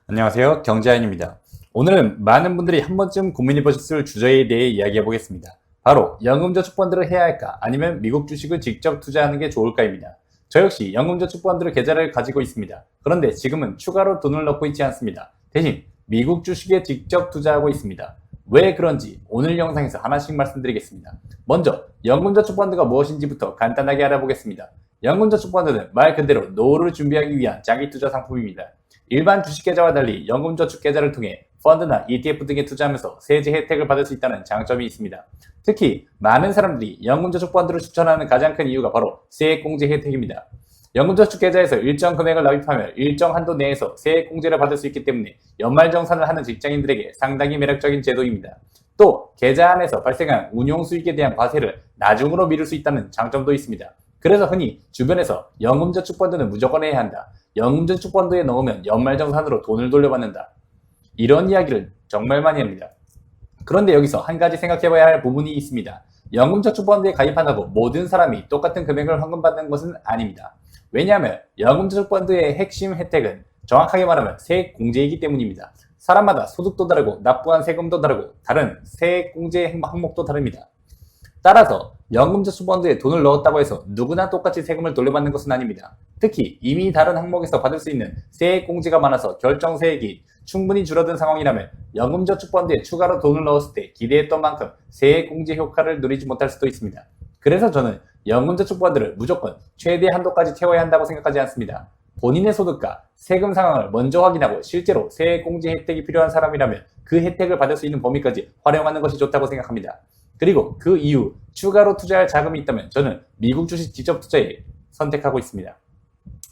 안녕하세요. 경제아인입니다. 오늘은 많은 분들이 한 번쯤 고민해보셨을 주제에 대해 이야기해 보겠습니다. 바로 연금저축펀드를 해야 할까 아니면 미국 주식을 직접 투자하는 게 좋을까입니다. 저 역시 연금저축펀드 계좌를 가지고 있습니다. 그런데 지금은 추가로 돈을 넣고 있지 않습니다. 대신 미국 주식에 직접 투자하고 있습니다. 왜 그런지 오늘 영상에서 하나씩 말씀드리겠습니다. 먼저 연금저축펀드가 무엇인지부터 간단하게 알아보겠습니다. 연금저축펀드는 말 그대로 노후를 준비하기 위한 장기투자 상품입니다. 일반 주식계좌와 달리 연금저축계좌를 통해 펀드나 ETF 등에 투자하면서 세제 혜택을 받을 수 있다는 장점이 있습니다. 특히 많은 사람들이 연금저축펀드를 추천하는 가장 큰 이유가 바로 세액공제 혜택입니다. 연금저축계좌에서 일정 금액을 납입하면 일정 한도 내에서 세액공제를 받을 수 있기 때문에 연말정산을 하는 직장인들에게 상당히 매력적인 제도입니다. 또 계좌 안에서 발생한 운용수익에 대한 과세를 나중으로 미룰 수 있다는 장점도 있습니다. 그래서 흔히 주변에서 연금저축펀드는 무조건 해야 한다. 연금저축펀드에 넣으면 연말정산으로 돈을 돌려받는다. 이런 이야기를 정말 많이 합니다. 그런데 여기서 한 가지 생각해봐야 할 부분이 있습니다. 연금저축펀드에 가입한다고 모든 사람이 똑같은 금액을 환급받는 것은 아닙니다. 왜냐하면 연금저축펀드의 핵심 혜택은 정확하게 말하면 세액공제이기 때문입니다. 사람마다 소득도 다르고 납부한 세금도 다르고 다른 세액공제 항목도 다릅니다. 따라서 연금저축펀드에 돈을 넣었다고 해서 누구나 똑같이 세금을 돌려받는 것은 아닙니다. 특히 이미 다른 항목에서 받을 수 있는 세액공제가 많아서 결정세액이 충분히 줄어든 상황이라면 연금저축펀드에 추가로 돈을 넣었을 때 기대했던 만큼 세액공제 효과를 누리지 못할 수도 있습니다. 그래서 저는 연금저축펀드를 무조건 최대 한도까지 채워야 한다고 생각하지 않습니다. 본인의 소득과 세금 상황을 먼저 확인하고 실제로 세액공제 혜택이 필요한 사람이라면 그 혜택을 받을 수 있는 범위까지 활용하는 것이 좋다고 생각합니다. 그리고 그 이후 추가로 투자할 자금이 있다면 저는 미국 주식 직접 투자에 선택하고 있습니다.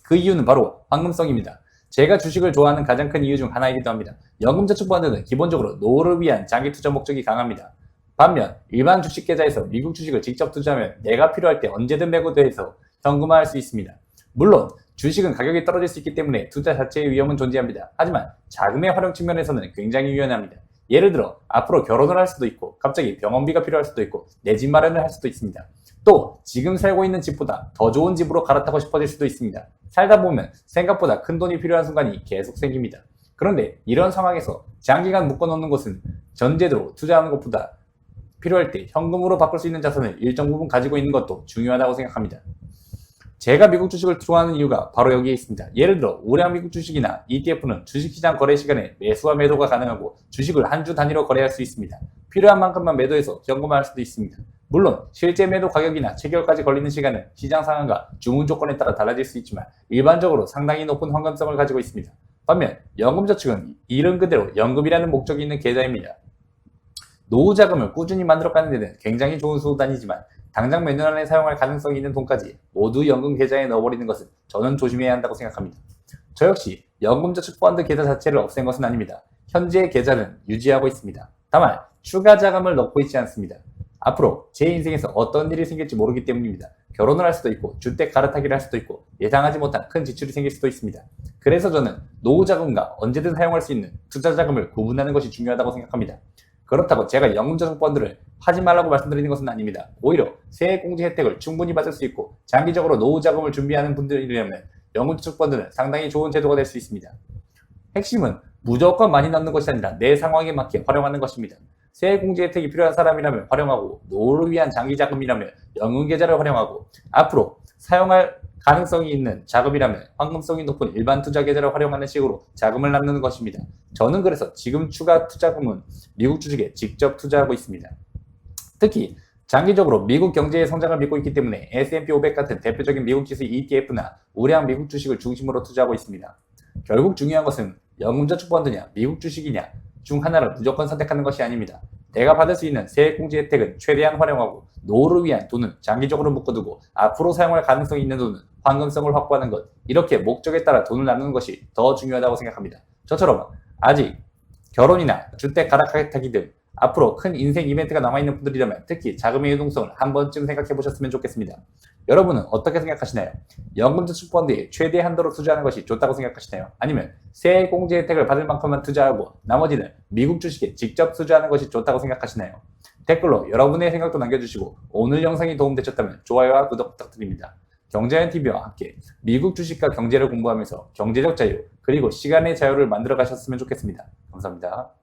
그 이유는 바로 황금성입니다. 제가 주식을 좋아하는 가장 큰 이유 중 하나이기도 합니다. 연금저축펀드는 기본적으로 노후를 위한 장기 투자 목적이 강합니다. 반면 일반 주식 계좌에서 미국 주식을 직접 투자하면 내가 필요할 때 언제든 매도해서 현금화할 수 있습니다. 물론 주식은 가격이 떨어질 수 있기 때문에 투자 자체의 위험은 존재합니다. 하지만 자금의 활용 측면에서는 굉장히 유연합니다. 예를 들어 앞으로 결혼을 할 수도 있고 갑자기 병원비가 필요할 수도 있고 내 집 마련을 할 수도 있습니다. 또 지금 살고 있는 집보다 더 좋은 집으로 갈아타고 싶어질 수도 있습니다. 살다 보면 생각보다 큰 돈이 필요한 순간이 계속 생깁니다. 그런데 이런 상황에서 장기간 묶어놓는 것은 전제로 투자하는 것보다 필요할 때 현금으로 바꿀 수 있는 자산을 일정 부분 가지고 있는 것도 중요하다고 생각합니다. 제가 미국 주식을 좋아하는 이유가 바로 여기에 있습니다. 예를 들어 우량 미국 주식이나 ETF는 주식시장 거래 시간에 매수와 매도가 가능하고 주식을 한 주 단위로 거래할 수 있습니다. 필요한 만큼만 매도해서 현금화할 수도 있습니다. 물론 실제 매도 가격이나 체결까지 걸리는 시간은 시장 상황과 주문 조건에 따라 달라질 수 있지만 일반적으로 상당히 높은 환금성을 가지고 있습니다. 반면 연금저축은 이름 그대로 연금이라는 목적이 있는 계좌입니다. 노후 자금을 꾸준히 만들어가는 데는 굉장히 좋은 수단이지만 당장 몇 년 안에 사용할 가능성이 있는 돈까지 모두 연금 계좌에 넣어버리는 것은 저는 조심해야 한다고 생각합니다. 저 역시 연금저축펀드 계좌 자체를 없앤 것은 아닙니다. 현재 계좌는 유지하고 있습니다. 다만 추가 자금을 넣고 있지 않습니다. 앞으로 제 인생에서 어떤 일이 생길지 모르기 때문입니다. 결혼을 할 수도 있고 주택 갈아타기를 할 수도 있고 예상하지 못한 큰 지출이 생길 수도 있습니다. 그래서 저는 노후 자금과 언제든 사용할 수 있는 투자 자금을 구분하는 것이 중요하다고 생각합니다. 그렇다고 제가 연금저축펀드를 하지 말라고 말씀드리는 것은 아닙니다. 오히려 세액공제 혜택을 충분히 받을 수 있고 장기적으로 노후 자금을 준비하는 분들이라면 연금저축펀드는 상당히 좋은 제도가 될 수 있습니다. 핵심은 무조건 많이 넣는 것이 아니라 내 상황에 맞게 활용하는 것입니다. 세액공제 혜택이 필요한 사람이라면 활용하고 노후를 위한 장기 자금이라면 연금계좌를 활용하고 앞으로 사용할 가능성이 있는 자금이라면 황금성이 높은 일반 투자 계좌를 활용하는 식으로 자금을 남는 것입니다. 저는 그래서 지금 추가 투자금은 미국 주식에 직접 투자하고 있습니다. 특히 장기적으로 미국 경제의 성장을 믿고 있기 때문에 S&P 500 같은 대표적인 미국 지수 ETF나 우량 미국 주식을 중심으로 투자하고 있습니다. 결국 중요한 것은 연금저축펀드냐 미국 주식이냐 중 하나를 무조건 선택하는 것이 아닙니다. 내가 받을 수 있는 세액공제 혜택은 최대한 활용하고 노후를 위한 돈은 장기적으로 묶어두고 앞으로 사용할 가능성이 있는 돈은 황금성을 확보하는 것, 이렇게 목적에 따라 돈을 나누는 것이 더 중요하다고 생각합니다. 저처럼 아직 결혼이나 주택 갈아타기 등 앞으로 큰 인생 이벤트가 남아있는 분들이라면 특히 자금의 유동성을 한 번쯤 생각해 보셨으면 좋겠습니다. 여러분은 어떻게 생각하시나요? 연금저축펀드에 최대 한도로 투자하는 것이 좋다고 생각하시나요? 아니면 세액공제 혜택을 받을 만큼만 투자하고 나머지는 미국 주식에 직접 투자하는 것이 좋다고 생각하시나요? 댓글로 여러분의 생각도 남겨주시고 오늘 영상이 도움되셨다면 좋아요와 구독 부탁드립니다. 경제아인TV와 함께 미국 주식과 경제를 공부하면서 경제적 자유, 그리고 시간의 자유를 만들어 가셨으면 좋겠습니다. 감사합니다.